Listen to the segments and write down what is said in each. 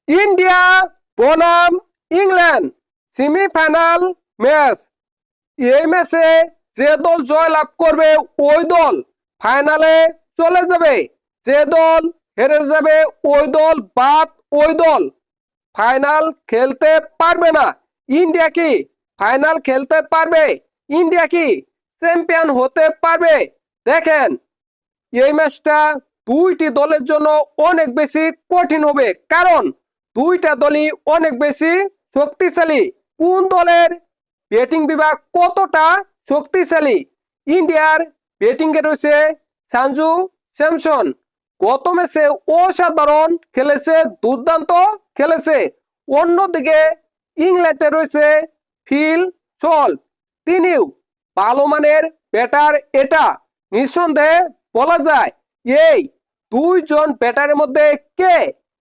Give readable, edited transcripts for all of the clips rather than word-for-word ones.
India বনাম England semifinal match. এই ম্যাচে যে দল জয় লাভ করবে ওই দল ফাইনালে চলে যাবে, যে দল হেরে যাবে ওই দল বাদ, ওই দল ফাইনাল খেলতে পারবে না। ইন্ডিয়া কি ফাইনাল খেলতে পারবে? ইন্ডিয়া কি চ্যাম্পিয়ন হতে পারবে? দেখেন, এই ম্যাচটা দুইটি দলের জন্য অনেক বেশি কঠিন হবে, কারণ দুইটা দলই অনেক বেশি শক্তিশালী। কোন দলের ব্যাটিং বিভাগ কতটা শক্তিশালী? ইন্ডিয়ার ব্যাটিং এ রয়েছে সঞ্জু স্যামসন, গত ম্যাচে অসাধারণ খেলেছে, দুর্দান্ত খেলেছে। অন্যদিকে ইংল্যান্ডে রয়েছে ফিল সল্ট, তিনিও ভালো মানের ব্যাটার। এটা নিঃসন্দেহে বলা যায়। এই দুইজন ব্যাটারের মধ্যে কে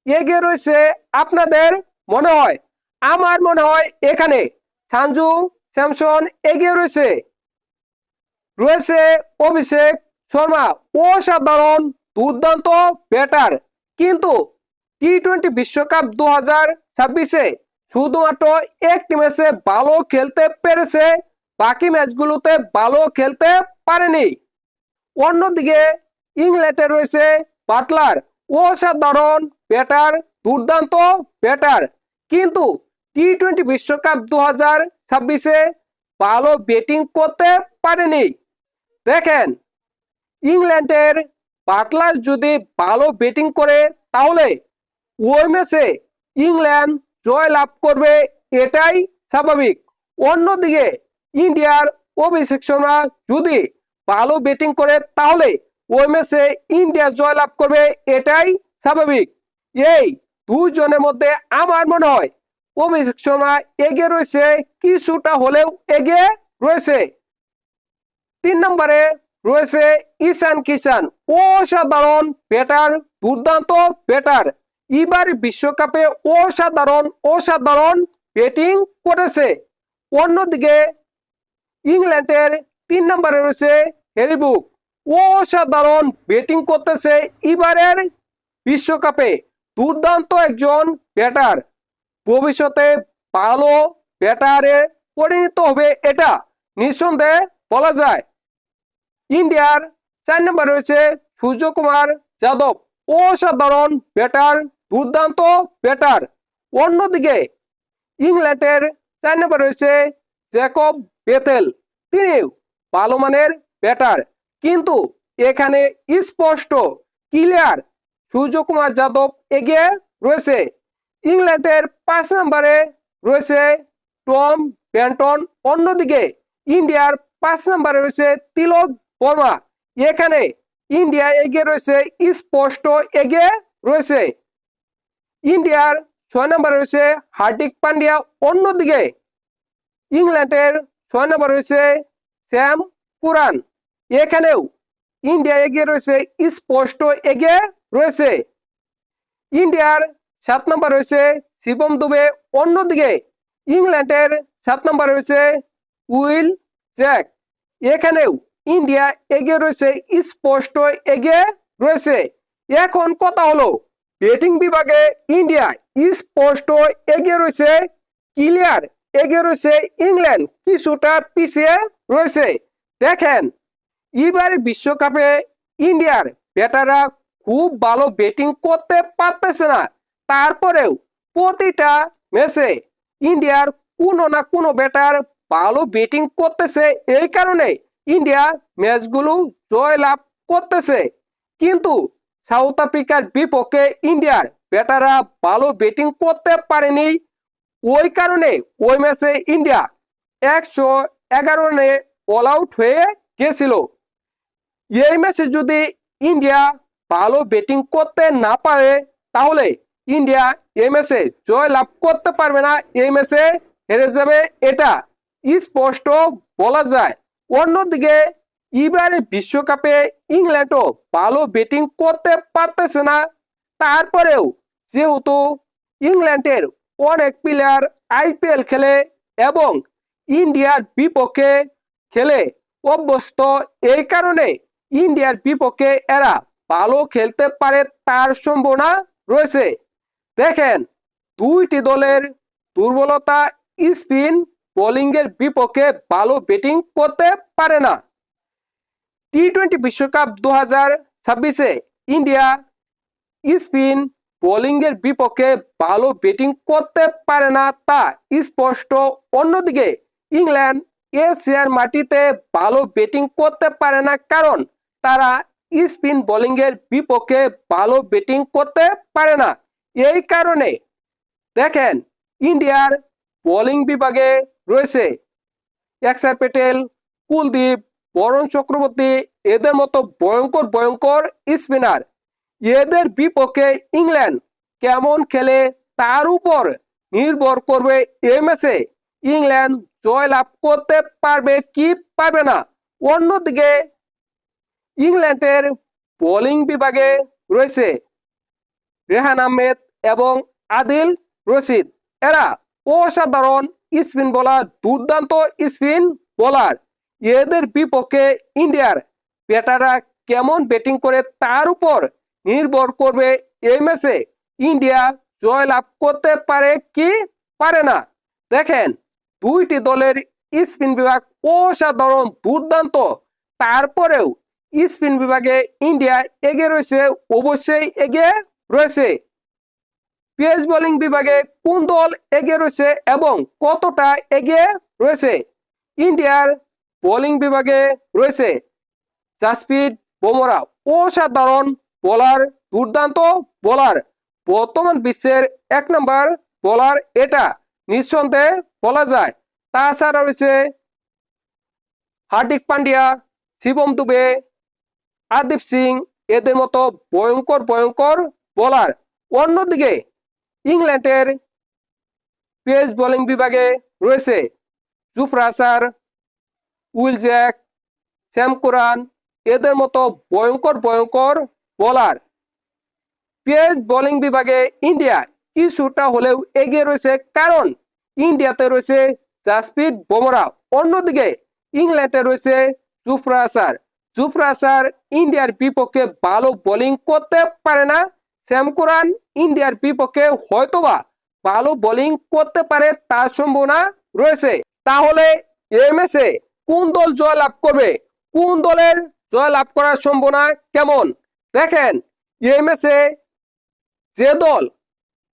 এগিয়ে রয়েছে আপনাদের মনে হয়? আমার মনে হয় এখানে সঞ্জু স্যামসন এগিয়ে রয়েছে। রয়েছে অভিষেক শর্মা, অসাধারণ দুর্দান্ত ব্যাটার, কিন্তু টি-20 বিশ্বকাপ 2026-এ শুধুমাত্র একটি ম্যাচে ভালো খেলতে পেরেছে, বাকি ম্যাচগুলোতে ভালো খেলতে পারেনি। অন্যদিকে ইংল্যান্ডে রয়েছে বাটলার, অসাধারণ ব্যাটার, দুর্দান্ত ব্যাটার, কিন্তু টি-20 বিশ্বকাপ 2026-এ ভালো ব্যাটিং করতে পারেনি। দেখেন, ইংল্যান্ডের বাটলার যদি ভালো ব্যাটিং করে তাহলে ওই ম্যাচে ইংল্যান্ড জয় লাভ করবে, এটাই স্বাভাবিক। অন্যদিকে ইন্ডিয়ার অভিষেক শর্মা যদি ভালো ব্যাটিং করে তাহলে ওই ম্যাচে ইন্ডিয়া জয় লাভ করবে, এটাই স্বাভাবিক। এই দুইজনের মধ্যে আমার মনে হয় অভিষেক শর্মা এগিয়ে রয়েছে, কিছুটা হলেও এগিয়ে রয়েছে। 3 নম্বরে রয়েছে ঈশান কিষান, অসাধারণ ব্যাটার, দুর্দান্ত ব্যাটার, এবার বিশ্বকাপে অসাধারণ ব্যাটিং করেছে। অন্যদিকে ইংল্যান্ডের 3 নম্বরে রয়েছে হ্যারি ব্রুক, অসাধারণ ব্যাটিং করতেছে এবারের বিশ্বকাপে, দুর্দান্ত একজন ব্যাটার, ভবিষ্যতে ভালো ব্যাটারে পরিণত হবে, এটা নিঃসন্দেহে বলা যায়। ইন্ডিয়ার 4 নম্বরে রয়েছে সূর্যকুমার যাদব, অসাধারণ ব্যাটার, দুর্দান্ত ব্যাটার। অন্যদিকে ইংল্যান্ডের 4 নম্বরে রয়েছে জ্যাকব বেথেল, তিনি ভালো মানের ব্যাটার, কিন্তু এখানে স্পষ্ট ক্লিয়ার সূর্যকুমার যাদব এগিয়ে রয়েছে। ইংল্যান্ডের 5 নম্বরে রয়েছে টম ব্যান্টন, অন্যদিকে ইন্ডিয়ার 5 নম্বরে রয়েছে তিলক বর্মা, এখানে ইন্ডিয়া এগিয়ে রয়েছে, স্পষ্ট এগিয়ে রয়েছে। ইন্ডিয়ার 6 নম্বরে রয়েছে হার্দিক পান্ডিয়া, অন্যদিকে ইংল্যান্ডের 6 নম্বরে রয়েছে স্যাম কুরান, এখানেও ইন্ডিয়া এগিয়ে রয়েছে, স্পষ্ট এগিয়ে রয়েছে। ইন্ডিয়ার 7 নম্বরে রয়েছে শিবম দুবে, অন্যদিকে ইংল্যান্ডের 7 নম্বরে রয়েছে উইল জ্যাক, এখানেও ইন্ডিয়া এগিয়ে রয়েছে, স্পষ্ট এগিয়ে রয়েছে। এখন কথা হলো, ব্যাটিং বিভাগে ইন্ডিয়া স্পষ্ট এগিয়ে রয়েছে, ক্লিয়ার এগিয়ে রয়েছে, ইংল্যান্ড কিছুটা পিছিয়ে রয়েছে। দেখেন, এবার বিশ্বকাপে ইন্ডিয়ার ব্যাটাররা খুব ভালো ব্যাটিং করতে পারতেছে না, তারপরেও প্রতিটা ম্যাচে ইন্ডিয়ার কোনো না কোনো ব্যাটার ভালো ব্যাটিং করতেছে, এই কারণে ইন্ডিয়া ম্যাচগুলো জয় লাভ করতেছে। কিন্তু সাউথ আফ্রিকার বিপক্ষে ইন্ডিয়ার ব্যাটাররা ভালো ব্যাটিং করতে পারেনি, ওই কারণে ওই ম্যাচে ইন্ডিয়া 111 রানে অল আউট হয়ে গেছিল। এই ম্যাচে যদি ইন্ডিয়া ভালো ব্যাটিং করতে না পারে তাহলে ইন্ডিয়া এই ম্যাচে জয় লাভ করতে পারবে না, এই ম্যাচে হেরে যাবে, এটা স্পষ্ট বলা যায়। অন্যদিকে এবারে বিশ্বকাপে ইংল্যান্ডও ভালো ব্যাটিং করতে পারতেছে না, তারপরেও যেহেতু ইংল্যান্ডের অনেক প্লেয়ার আইপিএল খেলে এবং ইন্ডিয়ার বিপক্ষে খেলে অভ্যস্ত, এই কারণে ইন্ডিয়ার বিপক্ষে এরা ভালো খেলতে পারে তার সম্ভাবনা রয়েছে। দেখেন, দুইটি দলের দুর্বলতা, স্পিন বোলিং এর বিপক্ষে ভালো ব্যাটিং করতে পারে না। টি-20 বিশ্বকাপ 2026-এ ইন্ডিয়া স্পিন বোলিং এর বিপক্ষে ভালো ব্যাটিং করতে পারে না তা স্পষ্ট। অন্যদিকে ইংল্যান্ড এশিয়ার মাটিতে ভালো ব্যাটিং করতে পারে না, কারণ তারা স্পিন বোলিং এর বিপক্ষে ভালো ব্যাটিং করতে পারে না। এই কারণে দেখেন, ইন্ডিয়ার বোলিং বিভাগে রয়েছে অক্ষর প্যাটেল, কুলদীপ, বরুণ চক্রবর্তী, এদের মতো ভয়ঙ্কর ভয়ঙ্কর স্পিনার। এদের বিপক্ষে ইংল্যান্ড কেমন খেলে তার উপর নির্ভর করবে এই ম্যাচে ইংল্যান্ড জয় লাভ করতে পারবে কি পারবে না। অন্যদিকে ইংল্যান্ডের বোলিং বিভাগে রয়েছে রেহান আহমেদ এবং আদিল রশিদ। এরা অসাধারণ স্পিন বোলার, দুর্দান্ত স্পিন বোলার। এদের বিপক্ষে ইন্ডিয়ার ব্যাটাররা কেমন ব্যাটিং করে তার উপর নির্ভর করবে এই ম্যাচে ইন্ডিয়া জয় লাভ করতে পারে কি পারে না। দেখেন, দুইটি দলের স্পিন বিভাগ অসাধারণ, দুর্দান্ত। তারপরেও স্পিন বিভাগে ইন্ডিয়া এগিয়ে রয়েছে, অবশ্যই এগিয়ে রয়েছে। পেস বোলিং বিভাগে কোন দল এগিয়ে রয়েছে এবং কতটা এগিয়ে রয়েছে? ইন্ডিয়ার বোলিং বিভাগে রয়েছে জাসপ্রীত বুমরা, অসাধারণ বোলার, দুর্দান্ত বোলার, বর্তমান বিশ্বের 1 নম্বর বোলার, এটা নিঃসন্দেহে বলা যায়। তাছাড়া রয়েছে হার্দিক পান্ডিয়া, শিবম দুবে, আদিপ সিং, এদের মতো ভয়ঙ্কর ভয়ঙ্কর বোলার। অন্যদিকে ইংল্যান্ডের পেস বোলিং বিভাগে রয়েছে Jofra Archer, Will Jacks, Sam Curran, এদের মতো ভয়ঙ্কর ভয়ঙ্কর বোলার। পেস বোলিং বিভাগে ইন্ডিয়া কিছুটা হলেও এগিয়ে রয়েছে, কারণ ইন্ডিয়াতে রয়েছে জাসপ্রীত বুমরা। অন্যদিকে ইংল্যান্ডে রয়েছে জুফরা আরচার। জুফরা আরচার ইন্ডিয়ার বিপক্ষে ভালো বোলিং করতে পারে না। স্যাম কুরান ইন্ডিয়ার বিপক্ষে হয়তোবা ভালো বোলিং করতে পারে, তার সম্ভাবনা রয়েছে। তাহলে এই ম্যাচে কোন দল জয় লাভ করবে? কোন দলের জয় লাভ করার সম্ভাবনা কেমন? দেখেন, এই ম্যাচে যে দল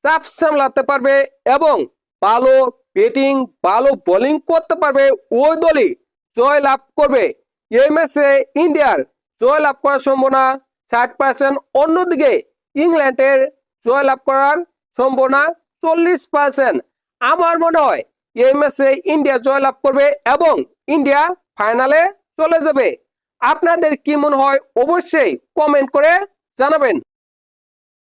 চাপ সামলাতে পারবে এবং ভালো ব্যাটিং, ভালো বোলিং করতে পারবে, ওই দলই জয় লাভ করবে। এই ম্যাচে ইন্ডিয়ার জয় লাভ করার সম্ভাবনা 60%। অন্যদিকে ইংল্যান্ডের জয় লাভ করার সম্ভাবনা 40%। আমার মনে হয় এই ম্যাচে ইন্ডিয়া জয় লাভ করবে এবং ইন্ডিয়া ফাইনালে চলে যাবে। আপনাদের কি মনে হয় অবশ্যই কমেন্ট করে জানাবেন।